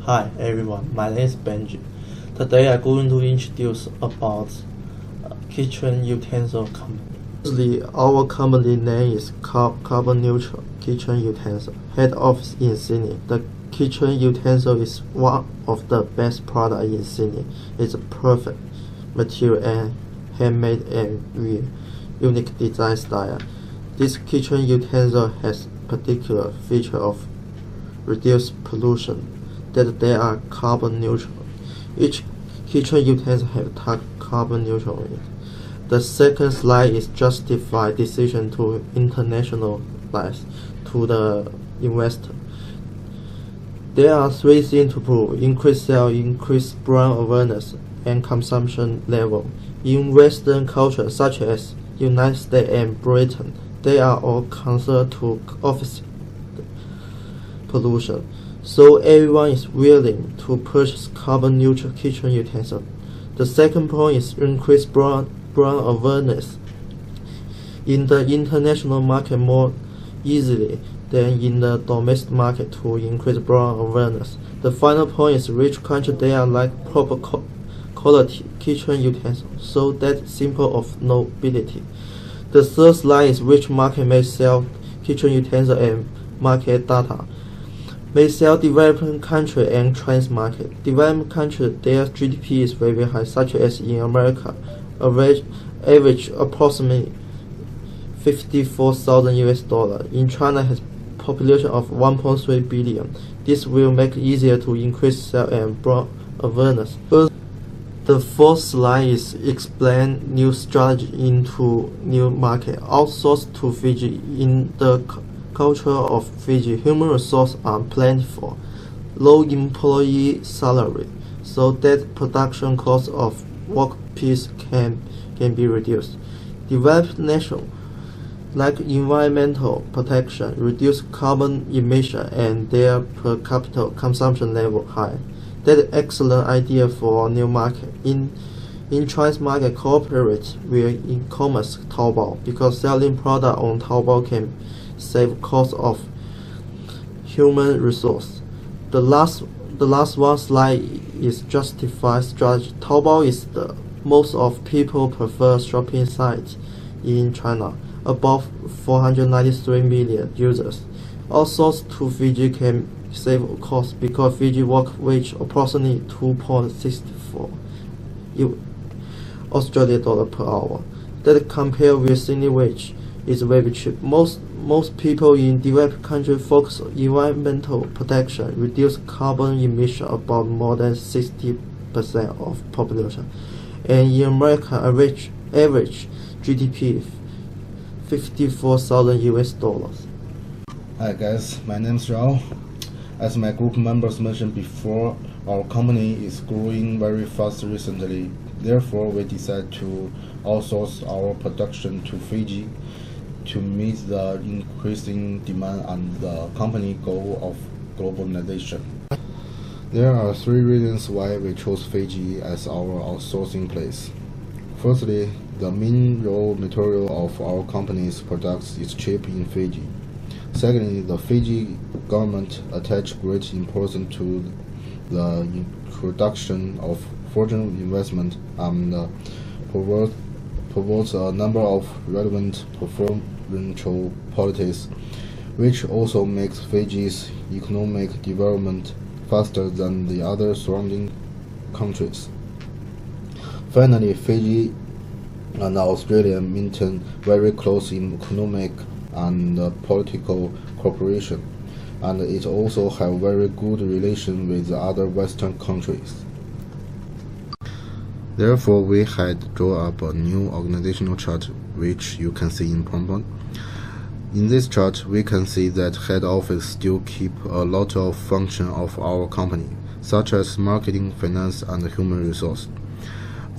Hi everyone, my name is Benji. Today I'm going to introduce about kitchen utensil company. Firstly, our company name is Carbon Neutral Kitchen Utensil. Head office in Sydney. The kitchen utensil is one of the best products in Sydney. It's a perfect material and handmade and with unique design style. This kitchen utensil has particular feature of reduced pollution, that they are carbon neutral. Each kitchen utensil have tag carbon neutral in it. The second slide is justify decision to internationalize to the investor. There are three things to prove: increase sales, increase brand awareness, and consumption level. In Western culture such as United States and Britain, they are all concerned to offset pollution, so everyone is willing to purchase carbon neutral kitchen utensil. The second point is increase brand awareness in the international market more easily than in the domestic market to increase brand awareness. The final point is which country they are like proper quality kitchen utensil, so that simple of nobility. The third slide is which market may sell kitchen utensil and market data. May sell developing country and Chinese market. Developing country, their GDP is very high, such as in America, average approximately 54,000 US dollars. In China has population of 1.3 billion. This will make it easier to increase sales and brand awareness. The fourth slide is explain new strategy into new market. Outsource to Fiji. In the culture of Fiji, human resources are plentiful, low employee salary, so that production cost of workpiece can be reduced. Developed nations like environmental protection, reduce carbon emission, and their per capita consumption level high. That's an excellent idea for new market. In Chinese market, cooperate with e-commerce Taobao, because selling product on Taobao can save cost of human resource. The last one slide is justify strategy. Taobao is the most of people prefer shopping site in China, above 493 million users. Outsource to Fiji can save cost because Fiji work wage approximately 2.64 Australian dollar per hour. That compared with Sydney wage is very cheap. Most people in developed countries focus on environmental protection, reduce carbon emission about more than 60% of population. And in America, average GDP 54,000 US dollars. Hi guys, my name is Rao. As my group members mentioned before, our company is growing very fast recently. Therefore, we decided to outsource our production to Fiji to meet the increasing demand and the company goal of globalization. There are three reasons why we chose Fiji as our outsourcing place. Firstly, the main raw material of our company's products is cheap in Fiji. Secondly, the Fiji government attach great importance to the introduction of foreign investment and promotes a number of relevant preferential policies, which also makes Fiji's economic development faster than the other surrounding countries. Finally, Fiji and Australia maintain very close economic and political cooperation, and it also have very good relation with the other Western countries. Therefore, we had drawn up a new organizational chart, which you can see in PowerPoint. In this chart, we can see that head office still keep a lot of function of our company, such as marketing, finance, and human resource.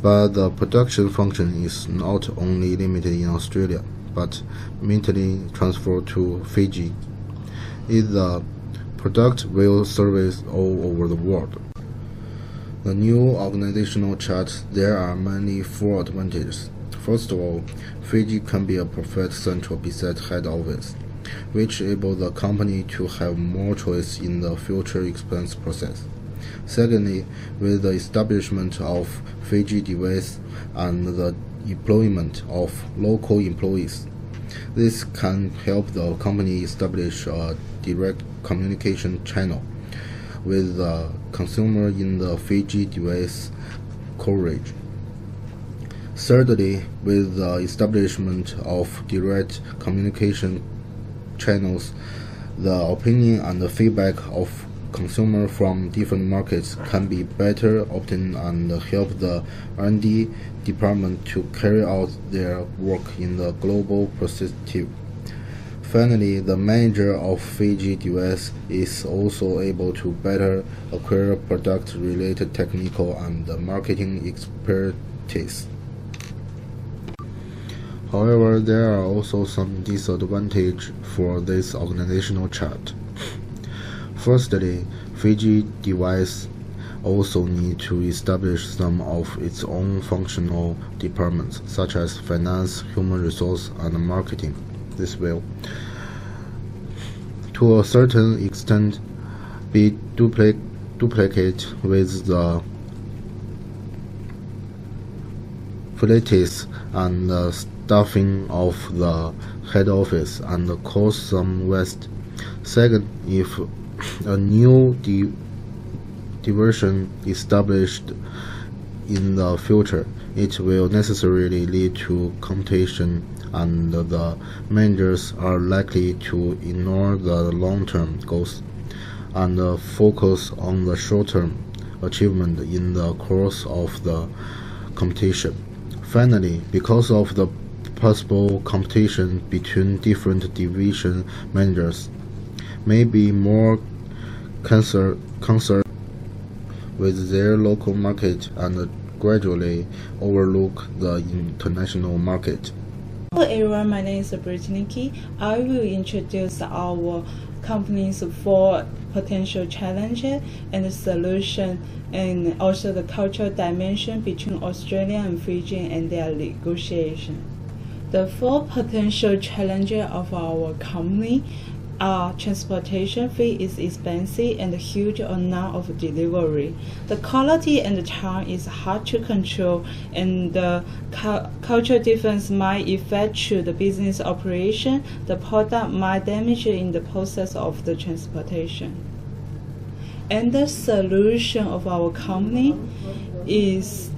But the production function is not only limited in Australia, but mainly transferred to Fiji. The product will service all over the world. The new organizational chart, there are mainly four advantages. First of all, Fiji can be a perfect central beside head office, which enable the company to have more choice in the future expense process. Secondly, with the establishment of Fiji device and the employment of local employees, this can help the company establish a direct communication channel with the consumer in the Fiji device coverage. Thirdly, with the establishment of direct communication channels, the opinion and the feedback of consumers from different markets can be better obtained and help the R&D department to carry out their work in the global perspective. Finally, the manager of Fiji device is also able to better acquire product-related technical and marketing expertise. However, there are also some disadvantages for this organizational chart. Firstly, Fiji device also need to establish some of its own functional departments, such as finance, human resource, and marketing. This will, to a certain extent, be duplicate with the facilities and staffing of the head office and cause some waste. Second, if a new division established in the future, it will necessarily lead to competition, and the managers are likely to ignore the long-term goals and focus on the short-term achievement in the course of the competition. Finally, because of the possible competition between different division managers, may be more concerned with their local market and gradually overlook the international market. Hello everyone, my name is Brittany. I will introduce our company's 4 potential challenges and solutions, and also the cultural dimension between Australia and Fiji and their negotiation. The 4 potential challenges of our company are: transportation fee is expensive and huge amount of delivery. The quality and the time is hard to control, and the cultural difference might affect the business operation. The product might damage in the process of the transportation. And the solution of our company is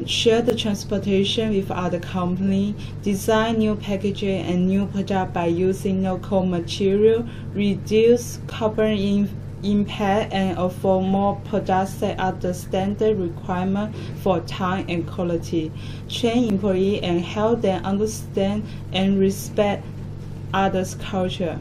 share the transportation with other companies, design new packaging and new product by using local material, reduce carbon impact, and offer more products that are the standard requirement for time and quality. Train employees and help them understand and respect others' culture.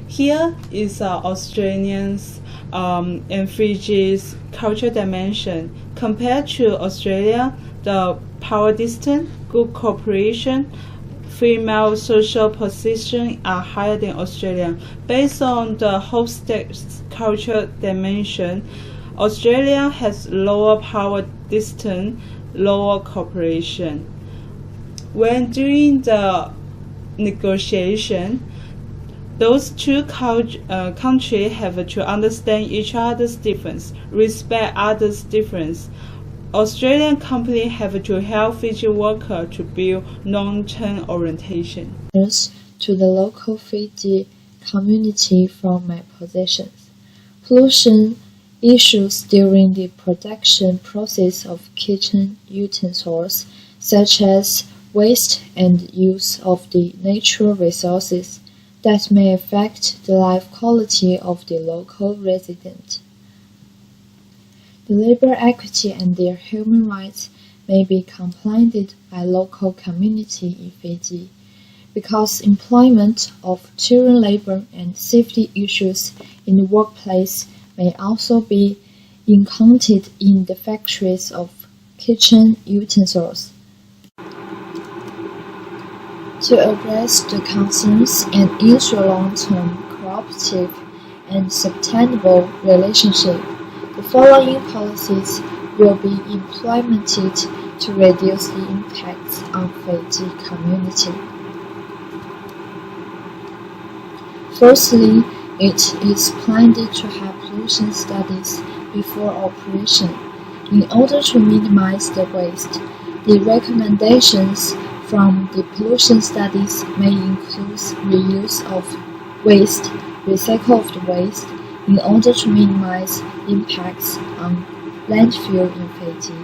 Here is Australians and Fiji's cultural dimension. Compared to Australia, the power distance, good cooperation, female social position are higher than Australia. Based on the whole state's cultural dimension, Australia has lower power distance, lower cooperation. When doing the negotiation, those 2 countries have to understand each other's difference, respect others' difference. Australian companies have to help Fiji workers to build long-term orientation. To the local Fiji community from my positions. Pollution issues during the production process of kitchen utensils, such as waste and use of the natural resources, that may affect the life quality of the local resident. The labor equity and their human rights may be complained by local community in Fiji, because employment of children labor and safety issues in the workplace may also be encountered in the factories of kitchen utensils. To address the concerns and ensure long-term cooperative and sustainable relationship, the following policies will be implemented to reduce the impacts on Fiji community. Firstly, It is planned to have pollution studies before operation. In order to minimize the waste, the recommendations from the pollution studies may include reuse of waste, recycle of the waste, in order to minimize impacts on landfill infinity.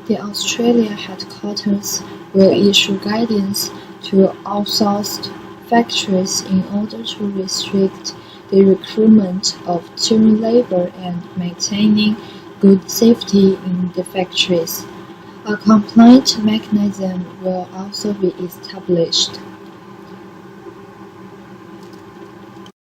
The Australia headquarters will issue guidance to outsourced factories in order to restrict the recruitment of cheap labor and maintaining good safety in the factories. A complaint mechanism will also be established.